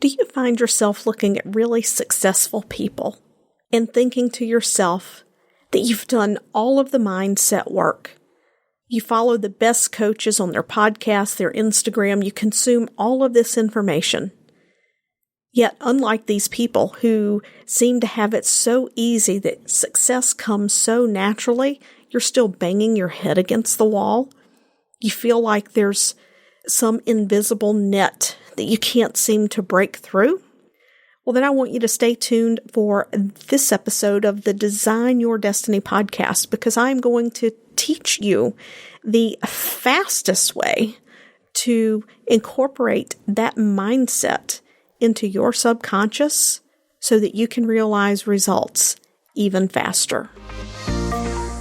Do you find yourself looking at really successful people and thinking to yourself that you've done all of the mindset work? You follow the best coaches on their podcast, their Instagram, you consume all of this information. Yet, unlike these people who seem to have it so easy that success comes so naturally, you're still banging your head against the wall. You feel like there's some invisible net that you can't seem to break through. Well, then I want you to stay tuned for this episode of the Design Your Destiny podcast, because I'm going to teach you the fastest way to incorporate that mindset into your subconscious so that you can realize results even faster.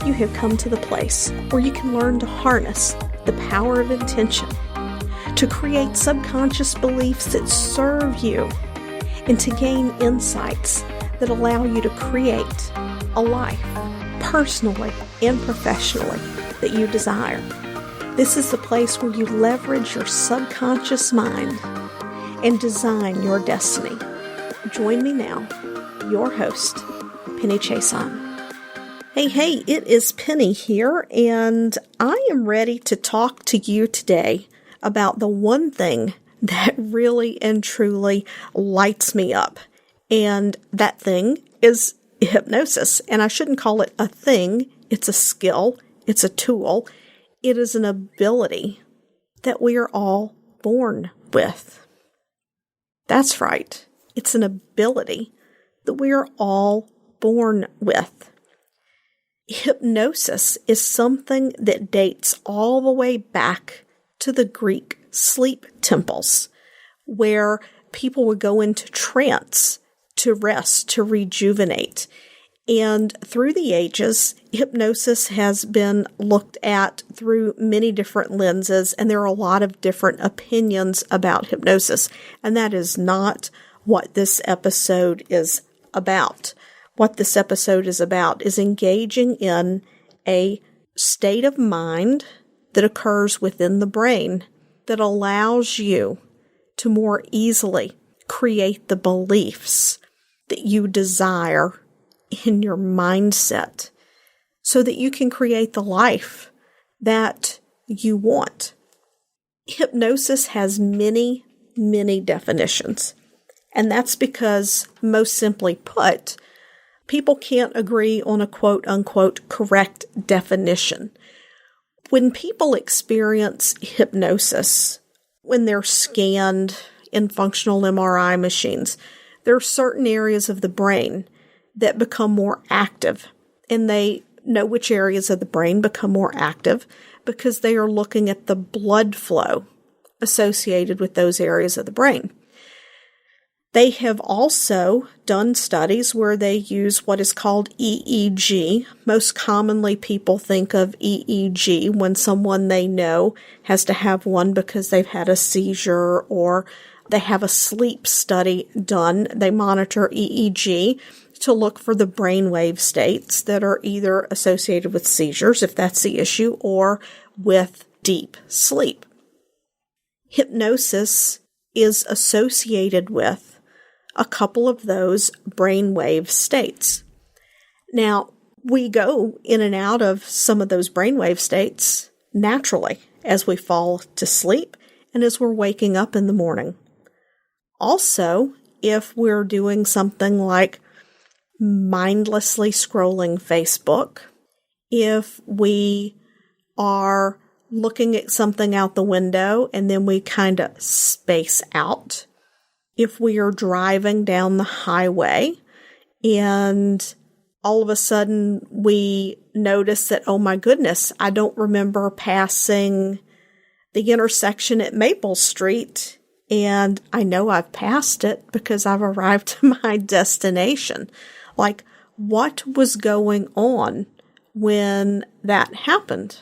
You have come to the place where you can learn to harness the power of intention, to create subconscious beliefs that serve you, and to gain insights that allow you to create a life, personally and professionally, that you desire. This is the place where you leverage your subconscious mind and design your destiny. Join me now, your host, Penny Chason. Hey, it is Penny here, and I am ready to talk to you today about the one thing that really and truly lights me up. And that thing is hypnosis. And I shouldn't call it a thing. It's a skill. It's a tool. It is an ability that we are all born with. That's right. It's an ability that we are all born with. Hypnosis is something that dates all the way back to the Greek sleep temples, where people would go into trance to rest, to rejuvenate. And through the ages, hypnosis has been looked at through many different lenses, and there are a lot of different opinions about hypnosis. And that is not what this episode is about. What this episode is about is engaging in a state of mind that occurs within the brain that allows you to more easily create the beliefs that you desire in your mindset so that you can create the life that you want. Hypnosis has many, many definitions, and that's because, most simply put, people can't agree on a quote-unquote correct definition. When people experience hypnosis, when they're scanned in functional MRI machines, there are certain areas of the brain that become more active. And they know which areas of the brain become more active because they are looking at the blood flow associated with those areas of the brain. They have also done studies where they use what is called EEG. Most commonly, people think of EEG when someone they know has to have one because they've had a seizure or they have a sleep study done. They monitor EEG to look for the brainwave states that are either associated with seizures, if that's the issue, or with deep sleep. Hypnosis is associated with a couple of those brainwave states. Now, we go in and out of some of those brainwave states naturally as we fall to sleep and as we're waking up in the morning. Also, if we're doing something like mindlessly scrolling Facebook, if we are looking at something out the window and then we kind of space out, if we are driving down the highway and all of a sudden we notice that, oh my goodness, I don't remember passing the intersection at Maple Street, and I know I've passed it because I've arrived to my destination. Like, what was going on when that happened?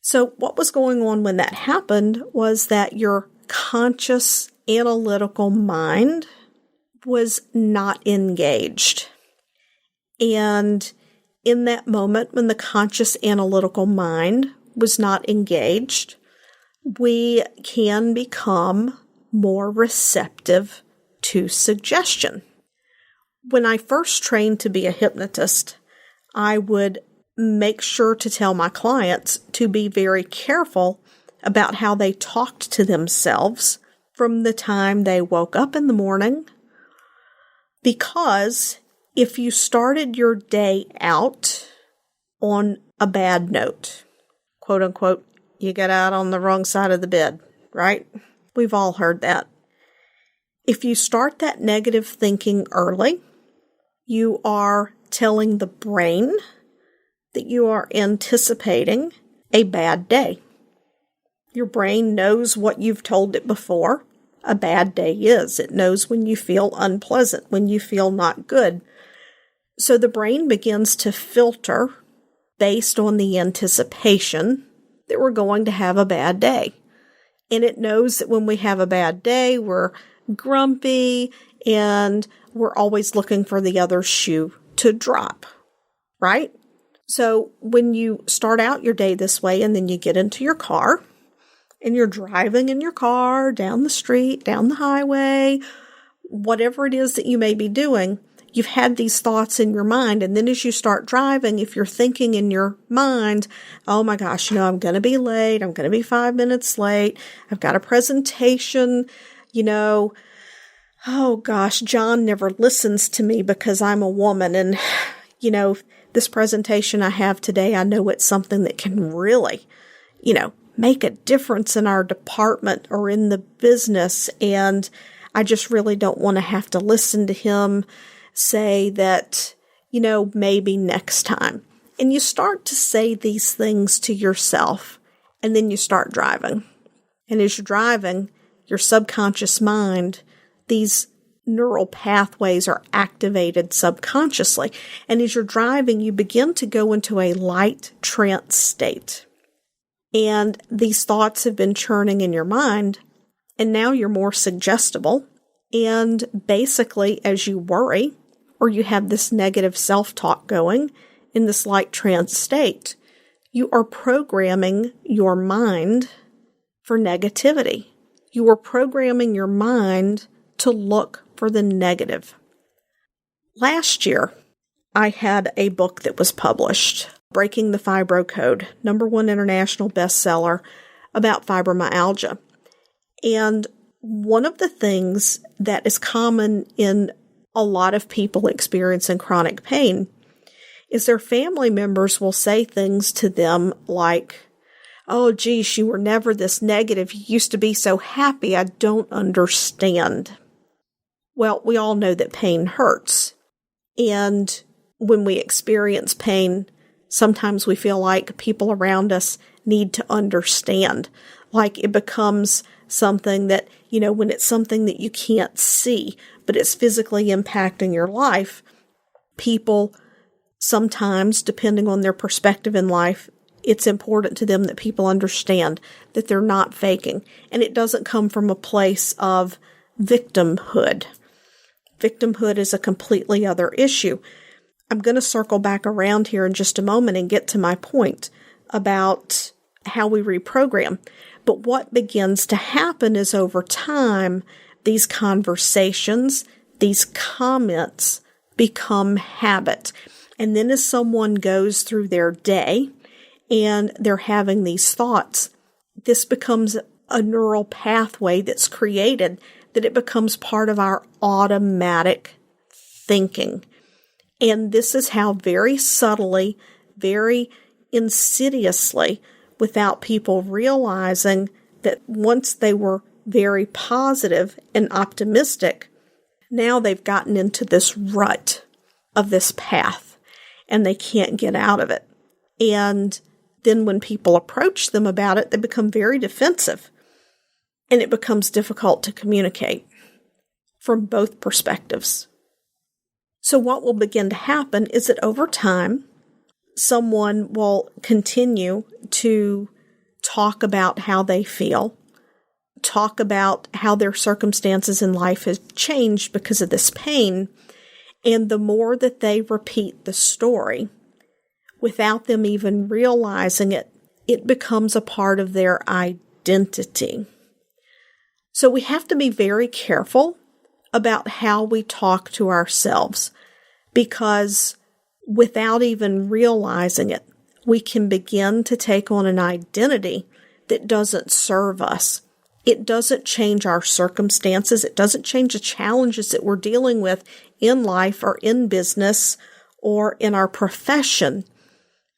So what was going on when that happened was that your conscious analytical mind was not engaged. And in that moment, when the conscious analytical mind was not engaged, we can become more receptive to suggestion. When I first trained to be a hypnotist, I would make sure to tell my clients to be very careful about how they talked to themselves from the time they woke up in the morning, because if you started your day out on a bad note, quote unquote, you got out on the wrong side of the bed, right? We've all heard that. If you start that negative thinking early, you are telling the brain that you are anticipating a bad day. Your brain knows what you've told it before a bad day is. It knows when you feel unpleasant, when you feel not good. So the brain begins to filter based on the anticipation that we're going to have a bad day. And it knows that when we have a bad day, we're grumpy and we're always looking for the other shoe to drop, right? So when you start out your day this way and then you get into your car and you're driving in your car down the street, down the highway, whatever it is that you may be doing, you've had these thoughts in your mind. And then as you start driving, if you're thinking in your mind, oh my gosh, I'm going to be late. I'm going to be 5 minutes late. I've got a presentation, oh gosh, John never listens to me because I'm a woman. And, this presentation I have today, I know it's something that can really, make a difference in our department or in the business. And I just really don't want to have to listen to him say that, maybe next time. And you start to say these things to yourself, and then you start driving. And as you're driving, your subconscious mind, these neural pathways are activated subconsciously. And as you're driving, you begin to go into a light trance state. And these thoughts have been churning in your mind, and now you're more suggestible. And basically, as you worry, or you have this negative self-talk going in this light trance state, you are programming your mind for negativity. You are programming your mind to look for the negative. Last year, I had a book that was published, Breaking the Fibro Code, #1 international bestseller about fibromyalgia. And one of the things that is common in a lot of people experiencing chronic pain is their family members will say things to them like, oh, geez, you were never this negative. You used to be so happy. I don't understand. Well, we all know that pain hurts. And when we experience pain, sometimes we feel like people around us need to understand. Like it becomes something that, when it's something that you can't see, but it's physically impacting your life, people sometimes, depending on their perspective in life, it's important to them that people understand that they're not faking. And it doesn't come from a place of victimhood. Victimhood is a completely other issue. I'm going to circle back around here in just a moment and get to my point about how we reprogram. But what begins to happen is over time, these conversations, these comments become habit. And then as someone goes through their day and they're having these thoughts, this becomes a neural pathway that's created that it becomes part of our automatic thinking. And this is how very subtly, very insidiously, without people realizing that once they were very positive and optimistic, now they've gotten into this rut of this path and they can't get out of it. And then when people approach them about it, they become very defensive and it becomes difficult to communicate from both perspectives. So what will begin to happen is that over time, someone will continue to talk about how they feel, talk about how their circumstances in life have changed because of this pain. And the more that they repeat the story, without them even realizing it, it becomes a part of their identity. So we have to be very careful about how we talk to ourselves, because without even realizing it, we can begin to take on an identity that doesn't serve us. It doesn't change our circumstances. It doesn't change the challenges that we're dealing with in life or in business or in our profession.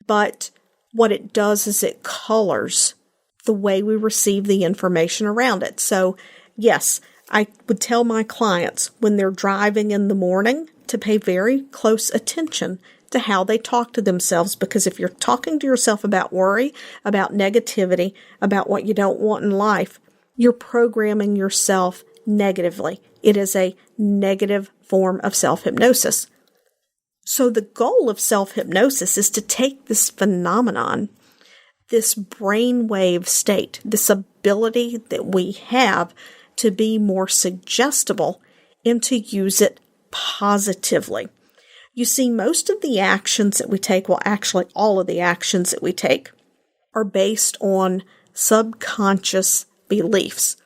But what it does is it colors the way we receive the information around it. So, yes, I would tell my clients when they're driving in the morning to pay very close attention to how they talk to themselves, because if you're talking to yourself about worry, about negativity, about what you don't want in life, you're programming yourself negatively. It is a negative form of self-hypnosis. So the goal of self-hypnosis is to take this phenomenon, this brainwave state, this ability that we have to be more suggestible, and to use it positively. You see, most of the actions that we take, well, actually all of the actions that we take, are based on subconscious beliefs.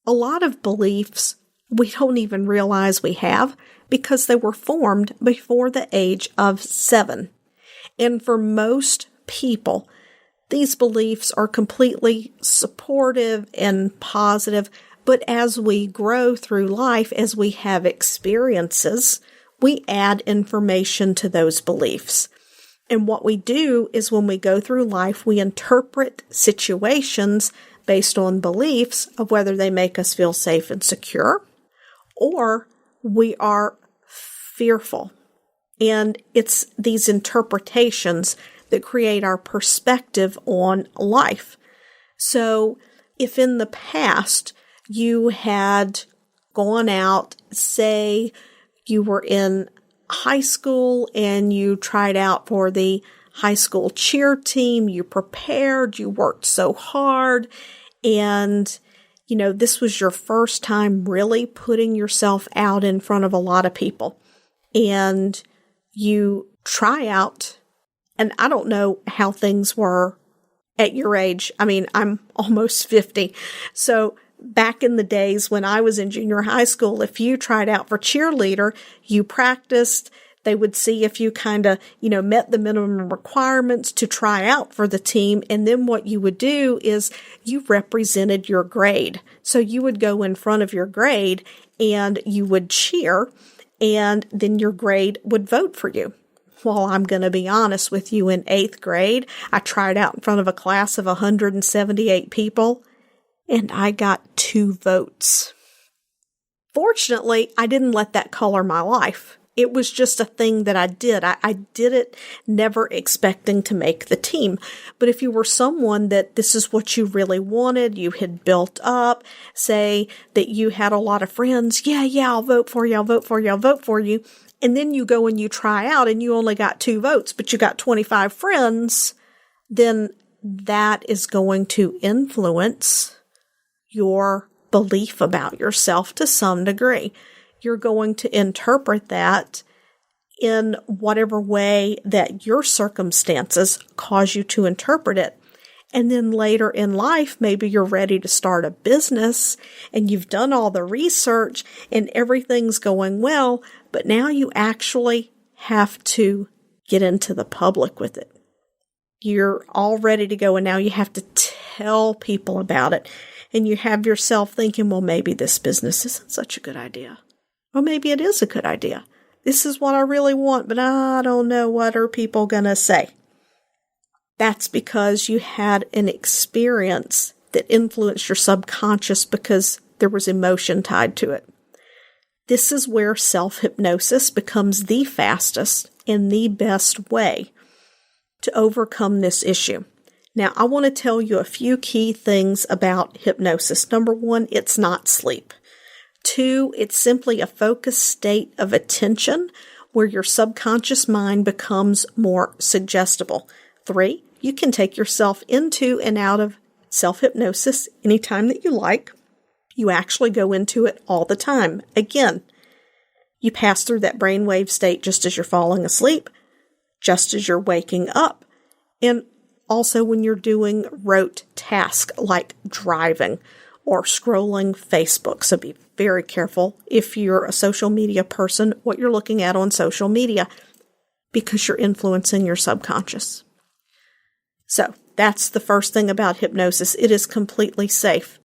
A lot of beliefs we don't even realize we have because they were formed before the age of 7. And for most people, these beliefs are completely supportive and positive, but as we grow through life, as we have experiences, we add information to those beliefs. And what we do is when we go through life, we interpret situations based on beliefs of whether they make us feel safe and secure, or we are fearful. And it's these interpretations that create our perspective on life. So if in the past you had gone out, say you were in high school and you tried out for the high school cheer team, you prepared, you worked so hard, and this was your first time really putting yourself out in front of a lot of people. And you try out, and I don't know how things were at your age. I mean, I'm almost 50. So back in the days when I was in junior high school, if you tried out for cheerleader, you practiced. They would see if you kind of, met the minimum requirements to try out for the team. And then what you would do is you represented your grade. So you would go in front of your grade and you would cheer, and then your grade would vote for you. Well, I'm going to be honest with you, in 8th grade, I tried out in front of a class of 178 people, and I got 2 votes. Fortunately, I didn't let that color my life. It was just a thing that I did. I did it never expecting to make the team. But if you were someone that this is what you really wanted, you had built up, say that you had a lot of friends, yeah, I'll vote for you, I'll vote for you, I'll vote for you. And then you go and you try out and you only got 2 votes, but you got 25 friends, then that is going to influence your belief about yourself to some degree. You're going to interpret that in whatever way that your circumstances cause you to interpret it. And then later in life, maybe you're ready to start a business and you've done all the research and everything's going well, but now you actually have to get into the public with it. You're all ready to go and now you have to tell people about it. And you have yourself thinking, well, maybe this business isn't such a good idea. Or maybe it is a good idea. This is what I really want, but I don't know what are people going to say. That's because you had an experience that influenced your subconscious because there was emotion tied to it. This is where self-hypnosis becomes the fastest and the best way to overcome this issue. Now, I want to tell you a few key things about hypnosis. Number 1, it's not sleep. 2, it's simply a focused state of attention where your subconscious mind becomes more suggestible. 3, you can take yourself into and out of self-hypnosis anytime that you like. You actually go into it all the time. Again, you pass through that brainwave state just as you're falling asleep, just as you're waking up, and also when you're doing rote tasks like driving or scrolling Facebook. So be very careful if you're a social media person, what you're looking at on social media, because you're influencing your subconscious. So that's the first thing about hypnosis. It is completely safe.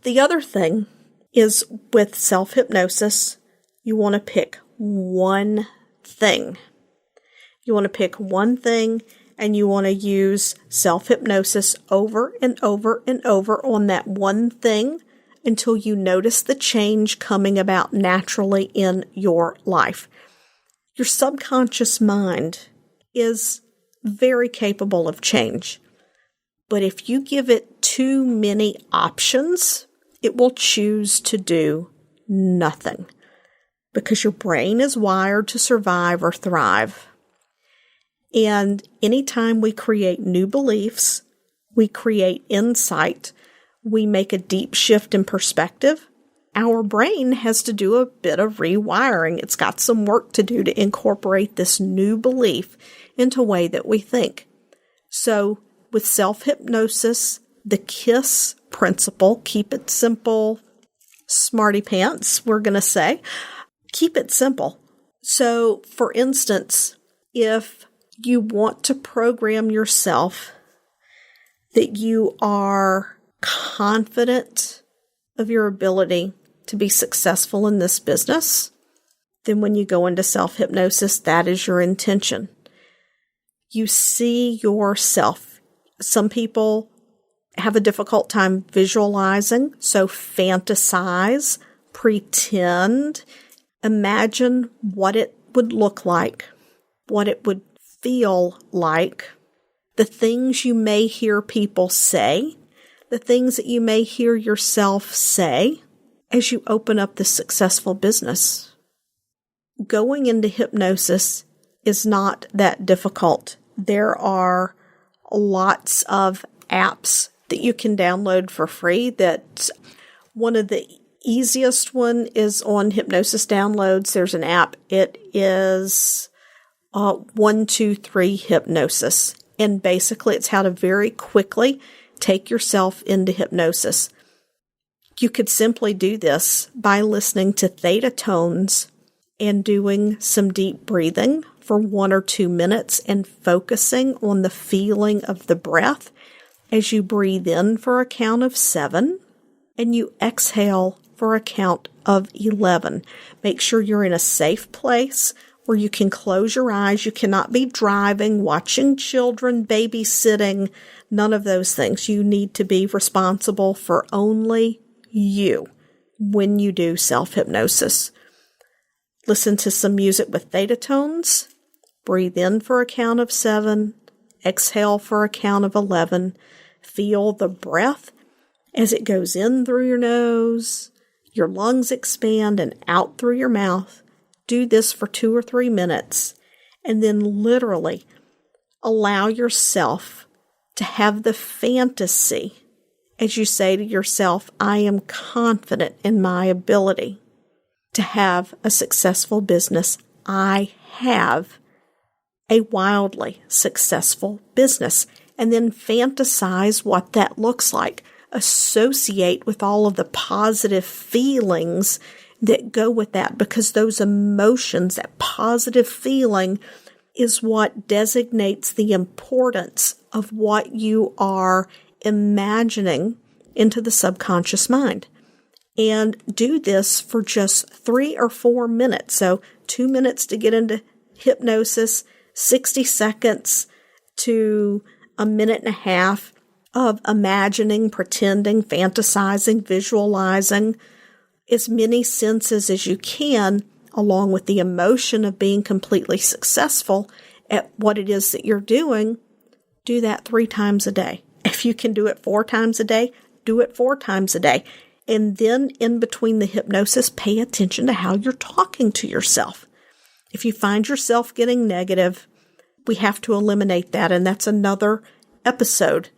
The other thing is with self-hypnosis, you want to pick one thing. You want to pick one thing, and you want to use self-hypnosis over and over and over on that one thing until you notice the change coming about naturally in your life. Your subconscious mind is very capable of change, but if you give it too many options, it will choose to do nothing because your brain is wired to survive or thrive. And anytime we create new beliefs, we create insight, we make a deep shift in perspective, our brain has to do a bit of rewiring. It's got some work to do to incorporate this new belief into a way that we think. So with self-hypnosis, the KISS principle, keep it simple, smarty pants, we're going to say, keep it simple. So for instance, if you want to program yourself that you are confident of your ability to be successful in this business, then when you go into self-hypnosis, that is your intention. You see yourself. Some people have a difficult time visualizing, so fantasize, pretend, imagine what it would look like, what it would feel like, the things you may hear people say, the things that you may hear yourself say as you open up this successful business. Going into hypnosis is not that difficult. There are lots of apps that you can download for free. That one of the easiest one is on Hypnosis Downloads. There's an app. It is 1-2-3 Hypnosis. And basically it's how to very quickly take yourself into hypnosis. You could simply do this by listening to theta tones and doing some deep breathing for 1 or 2 minutes and focusing on the feeling of the breath as you breathe in for a count of 7 and you exhale for a count of 11. Make sure you're in a safe place where you can close your eyes. You cannot be driving, watching children, babysitting, none of those things. You need to be responsible for only you when you do self-hypnosis. Listen to some music with theta tones. Breathe in for a count of 7. Exhale for a count of 11. Feel the breath as it goes in through your nose. Your lungs expand and out through your mouth. Do this for 2 or 3 minutes, and then literally allow yourself to have the fantasy as you say to yourself, I am confident in my ability to have a successful business. I have a wildly successful business. And then fantasize what that looks like. Associate with all of the positive feelings that go with that, because those emotions, that positive feeling, is what designates the importance of what you are imagining into the subconscious mind. And do this for just 3 or 4 minutes. So 2 minutes to get into hypnosis, 60 seconds to a minute and a half of imagining, pretending, fantasizing, visualizing, as many senses as you can, along with the emotion of being completely successful at what it is that you're doing. Do that 3 times a day. If you can do it 4 times a day, do it 4 times a day. And then in between the hypnosis, pay attention to how you're talking to yourself. If you find yourself getting negative, we have to eliminate that. And that's another episode,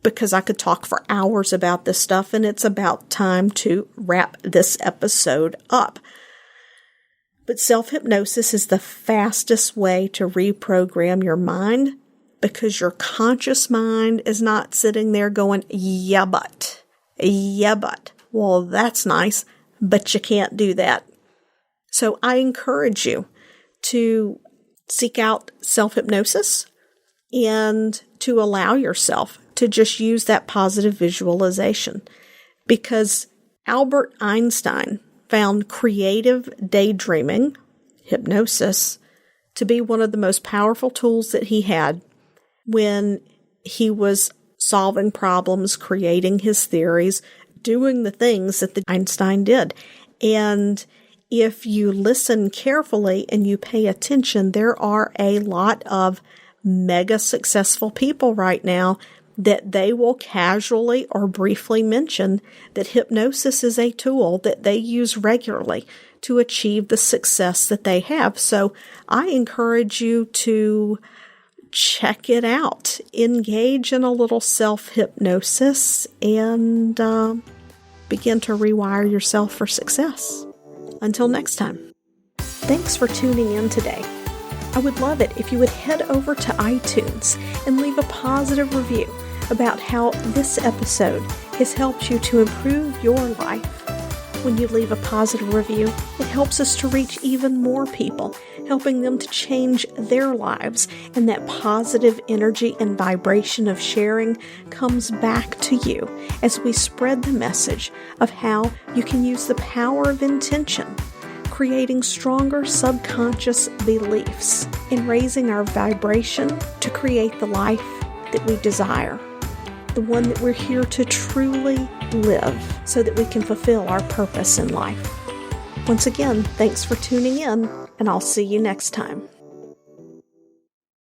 because I could talk for hours about this stuff, and it's about time to wrap this episode up. But self-hypnosis is the fastest way to reprogram your mind, because your conscious mind is not sitting there going, yeah, but Yeah, but. Well, that's nice, but you can't do that. So I encourage you to seek out self-hypnosis and to allow yourself to just use that positive visualization, because Albert Einstein found creative daydreaming, hypnosis, to be one of the most powerful tools that he had when he was solving problems, creating his theories, doing the things that Einstein did. And if you listen carefully and you pay attention, there are a lot of mega successful people right now that they will casually or briefly mention that hypnosis is a tool that they use regularly to achieve the success that they have. So I encourage you to check it out, engage in a little self-hypnosis, and begin to rewire yourself for success. Until next time, thanks for tuning in today. I would love it if you would head over to iTunes and leave a positive review about how this episode has helped you to improve your life. When you leave a positive review, it helps us to reach even more people, helping them to change their lives, and that positive energy and vibration of sharing comes back to you as we spread the message of how you can use the power of intention, creating stronger subconscious beliefs, and raising our vibration to create the life that we desire, the one that we're here to truly live so that we can fulfill our purpose in life. Once again, thanks for tuning in, and I'll see you next time.